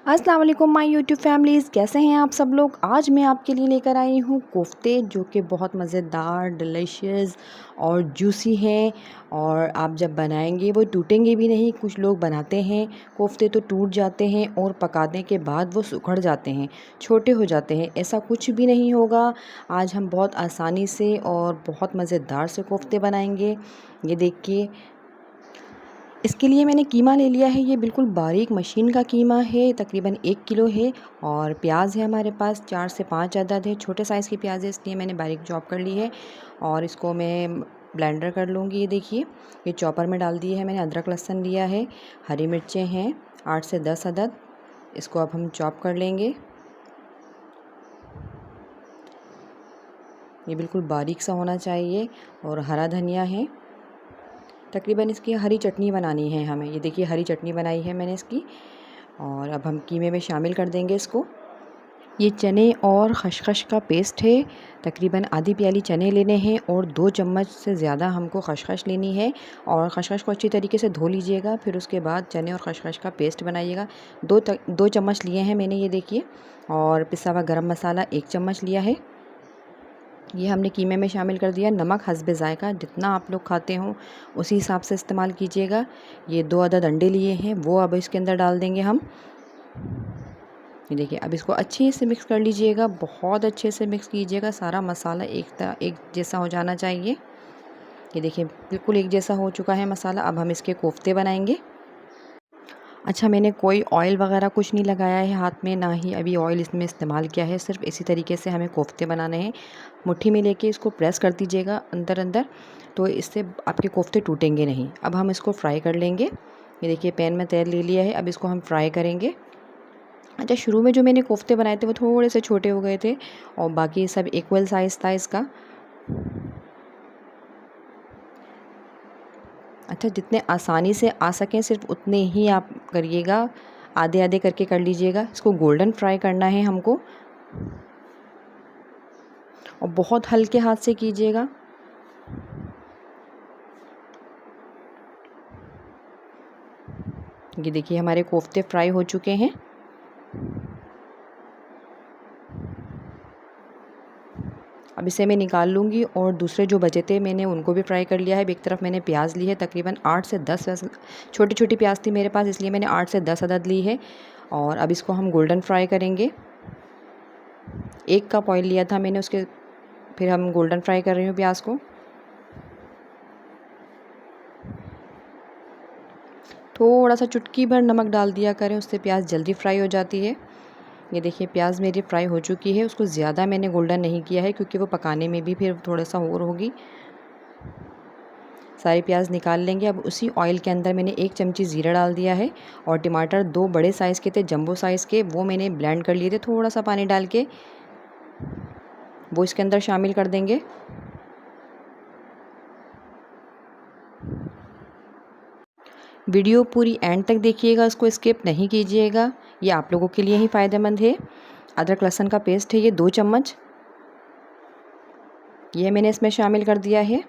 अस्सलाम वालेकुम my YouTube families, कैसे हैं आप सब लोग। आज मैं आपके लिए लेकर आई हूँ कोफ्ते जो कि बहुत मज़ेदार, डिलीशियस और जूसी हैं। और आप जब बनाएंगे वो टूटेंगे भी नहीं। कुछ लोग बनाते हैं कोफ्ते तो टूट जाते हैं और पकाने के बाद वो सुखड़ जाते हैं, छोटे हो जाते हैं। ऐसा कुछ भी नहीं होगा। आज हम बहुत आसानी से और बहुत मज़ेदार से कोफ्ते बनाएंगे। ये देखिए, इसके लिए मैंने कीमा ले लिया है। ये बिल्कुल बारीक मशीन का कीमा है, तकरीबन 1 किलो है। और प्याज है हमारे पास 4 से 5 अदद है। छोटे साइज़ की प्याज है, इसलिए मैंने बारीक चॉप कर ली है और इसको मैं ब्लेंडर कर लूँगी। ये देखिए, ये चॉपर में डाल दिए है मैंने। अदरक लहसुन लिया है, हरी मिर्चें हैं 8 से 10 अदद। इसको अब हम चॉप कर लेंगे। ये बिल्कुल बारीक सा होना चाहिए। और हरा धनिया है। तकरीबन इसकी हरी चटनी बनानी है हमें। ये देखिए, हरी चटनी बनाई है मैंने इसकी। और अब हम कीमे में शामिल कर देंगे इसको। ये चने और खसखस का पेस्ट है। तकरीबन आधी प्याली चने लेने हैं और 2 चम्मच से ज़्यादा हमको खसखस लेनी है। और खसखस को अच्छी तरीके से धो लीजिएगा, फिर उसके बाद चने और खसखस का पेस्ट बनाइएगा। 2 चम्मच लिए हैं मैंने, ये देखिए। और पिसा हुआ गरम मसाला 1 चम्मच लिया है, ये हमने कीमे में शामिल कर दिया। नमक हस्बे ज़ायका, जितना आप लोग खाते हो उसी हिसाब से इस्तेमाल कीजिएगा। ये 2 अदद अंडे लिए हैं, वो अब इसके अंदर डाल देंगे हम। ये देखिए, अब इसको अच्छे से मिक्स कर लीजिएगा, बहुत अच्छे से मिक्स कीजिएगा। सारा मसाला एक जैसा हो जाना चाहिए। ये देखिए, बिल्कुल एक जैसा हो चुका है मसाला। अब हम इसके कोफ्ते बनाएंगे। अच्छा, मैंने कोई ऑयल वगैरह कुछ नहीं लगाया है हाथ में, ना ही अभी ऑयल इसमें इस्तेमाल किया है। सिर्फ इसी तरीके से हमें कोफ्ते बनाने हैं। मुट्ठी में लेके इसको प्रेस कर दीजिएगा अंदर अंदर, तो इससे आपके कोफ्ते टूटेंगे नहीं। अब हम इसको फ्राई कर लेंगे। ये देखिए, पैन में तेल ले लिया है, अब इसको हम फ्राई करेंगे। अच्छा, शुरू में जो मैंने कोफ्ते बनाए थे वो थोड़े से छोटे हो गए थे और बाकी सब इक्वल साइज़ था इसका। अच्छा, जितने आसानी से आ सकें सिर्फ उतने ही आप करिएगा, आधे आधे करके कर लीजिएगा। इसको गोल्डन फ्राई करना है हमको और बहुत हल्के हाथ से कीजिएगा। ये देखिए, हमारे कोफ्ते फ्राई हो चुके हैं। अब इसे मैं निकाल लूँगी और दूसरे जो बचे थे मैंने उनको भी फ्राई कर लिया है। अब एक तरफ मैंने प्याज ली है, तकरीबन 8 से 10 छोटी छोटी प्याज थी मेरे पास, इसलिए मैंने 8 से 10 अदद ली है। और अब इसको हम गोल्डन फ्राई करेंगे। 1 कप ऑयल लिया था मैंने, उसके फिर हम गोल्डन फ्राई कर रही हूँ प्याज को। थोड़ा सा चुटकी भर नमक डाल दिया करें, उससे प्याज जल्दी फ्राई हो जाती है। ये देखिए, प्याज मेरी फ्राई हो चुकी है। उसको ज़्यादा मैंने गोल्डन नहीं किया है क्योंकि वो पकाने में भी फिर थोड़ा सा और होगी। सारी प्याज निकाल लेंगे। अब उसी ऑयल के अंदर मैंने 1 चमची ज़ीरा डाल दिया है और टमाटर 2 बड़े साइज़ के थे, जंबो साइज़ के, वो मैंने ब्लेंड कर लिए थे थोड़ा सा पानी डाल के, वो इसके अंदर शामिल कर देंगे। वीडियो पूरी एंड तक देखिएगा, उसको स्किप नहीं कीजिएगा, ये आप लोगों के लिए ही फ़ायदेमंद है। अदरक लहसुन का पेस्ट है, ये 2 चम्मच, ये मैंने इसमें शामिल कर दिया है।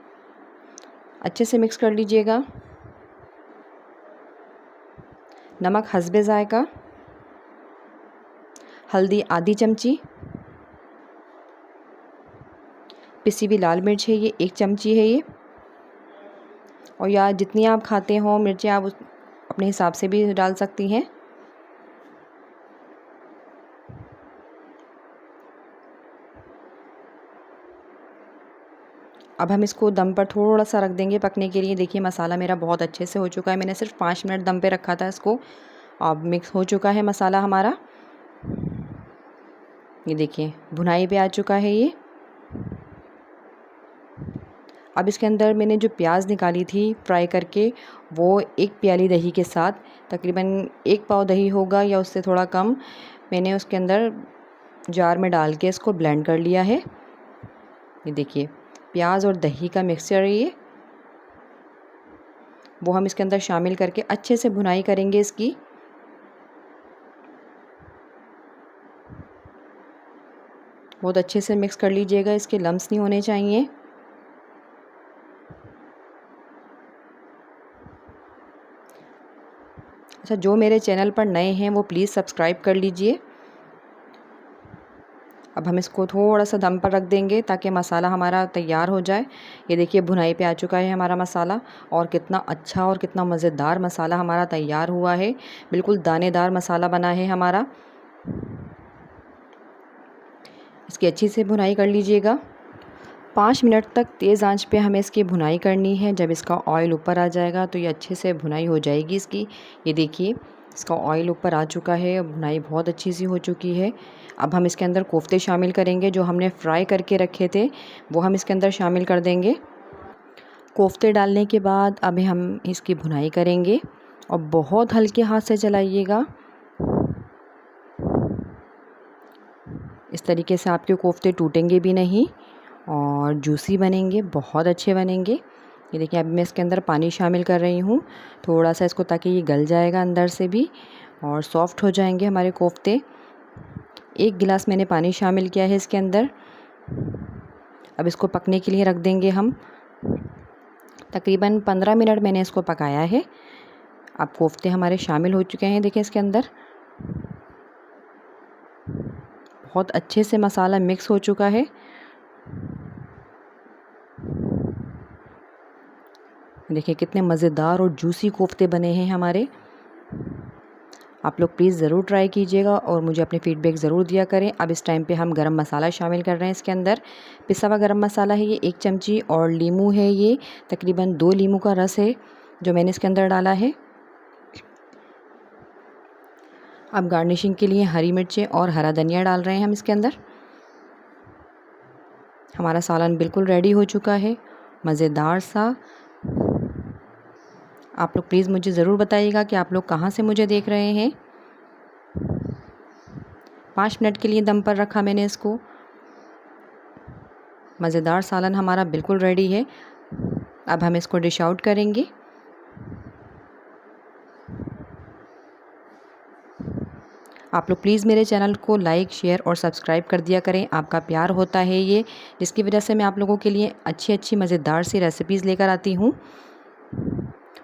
अच्छे से मिक्स कर लीजिएगा। नमक हस्बे ज़ायका, हल्दी आधी चमची, पिसी हुई लाल मिर्च है, ये 1 चमची है ये। और या जितनी आप खाते हो मिर्चें आप अपने हिसाब से भी डाल सकती हैं। अब हम इसको दम पर थोड़ा सा रख देंगे पकने के लिए। देखिए, मसाला मेरा बहुत अच्छे से हो चुका है। मैंने सिर्फ 5 मिनट दम पे रखा था इसको। अब मिक्स हो चुका है मसाला हमारा। ये देखिए, भुनाई पे आ चुका है ये। अब इसके अंदर मैंने जो प्याज निकाली थी फ्राई करके, वो 1 प्याली दही के साथ, तकरीबन 1 पाव दही होगा या उससे थोड़ा कम, मैंने उसके अंदर जार में डाल के इसको ब्लेंड कर लिया है। ये देखिए, प्याज और दही का मिक्सचर है ये, वो हम इसके अंदर शामिल करके अच्छे से भुनाई करेंगे इसकी। बहुत अच्छे से मिक्स कर लीजिएगा, इसके लम्स नहीं होने चाहिए। अच्छा, जो मेरे चैनल पर नए हैं वो प्लीज़ सब्सक्राइब कर लीजिए। अब हम इसको थोड़ा सा दम पर रख देंगे ताकि मसाला हमारा तैयार हो जाए। ये देखिए भुनाई पे आ चुका है हमारा मसाला, और कितना अच्छा और कितना मज़ेदार मसाला हमारा तैयार हुआ है। बिल्कुल दानेदार मसाला बना है हमारा। इसकी अच्छी से भुनाई कर लीजिएगा। 5 मिनट तक तेज़ आंच पे हमें इसकी भुनाई करनी है। जब इसका ऑयल ऊपर आ जाएगा तो ये अच्छे से भुनाई हो जाएगी इसकी। ये देखिए इसका ऑयल ऊपर आ चुका है, भुनाई बहुत अच्छी सी हो चुकी है। अब हम इसके अंदर कोफ्ते शामिल करेंगे, जो हमने फ्राई करके रखे थे वो हम इसके अंदर शामिल कर देंगे। कोफ्ते डालने के बाद अभी हम इसकी भुनाई करेंगे और बहुत हल्के हाथ से चलाइएगा। इस तरीके से आपके कोफ्ते टूटेंगे भी नहीं और जूसी बनेंगे, बहुत अच्छे बनेंगे। ये देखिए अब मैं इसके अंदर पानी शामिल कर रही हूँ थोड़ा सा इसको, ताकि ये गल जाएगा अंदर से भी और सॉफ्ट हो जाएंगे हमारे कोफ्ते। 1 गिलास मैंने पानी शामिल किया है इसके अंदर। अब इसको पकने के लिए रख देंगे हम। तकरीबन 15 मिनट मैंने इसको पकाया है। अब कोफ्ते हमारे शामिल हो चुके हैं, देखिए इसके अंदर बहुत अच्छे से मसाला मिक्स हो चुका है। देखिए कितने मज़ेदार और जूसी कोफ्ते बने हैं हमारे। आप लोग प्लीज़ ज़रूर ट्राई कीजिएगा और मुझे अपने फ़ीडबैक ज़रूर दिया करें। अब इस टाइम पे हम गरम मसाला शामिल कर रहे हैं इसके अंदर। पिसा हुआ गरम मसाला है ये 1 चमची, और नींबू है ये तकरीबन 2 नींबू का रस है जो मैंने इसके अंदर डाला है। अब गार्निशिंग के लिए हरी मिर्चें और हरा धनिया डाल रहे हैं हम इसके अंदर। हमारा सालन बिल्कुल रेडी हो चुका है, मज़ेदार सा। आप लोग प्लीज़ मुझे ज़रूर बताइएगा कि आप लोग कहाँ से मुझे देख रहे हैं। 5 मिनट के लिए दम पर रखा मैंने इसको। मज़ेदार सालन हमारा बिल्कुल रेडी है। अब हम इसको डिश आउट करेंगे। आप लोग प्लीज़ मेरे चैनल को लाइक, शेयर और सब्सक्राइब कर दिया करें। आपका प्यार होता है ये, जिसकी वजह से मैं आप लोगों के लिए अच्छी अच्छी मज़ेदार सी रेसिपीज़ लेकर आती हूँ।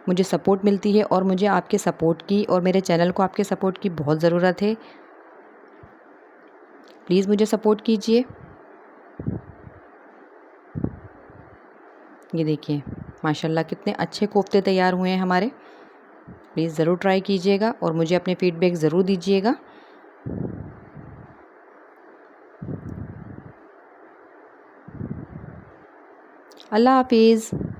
मुझे सपोर्ट मिलती है और मुझे आपके सपोर्ट की और मेरे चैनल को आपके सपोर्ट की बहुत ज़रूरत है। प्लीज़ मुझे सपोर्ट कीजिए। ये देखिए माशाल्लाह कितने अच्छे कोफ्ते तैयार हुए हैं हमारे। प्लीज़ ज़रूर ट्राई कीजिएगा और मुझे अपने फ़ीडबैक ज़रूर दीजिएगा। अल्लाह हाफ़िज़।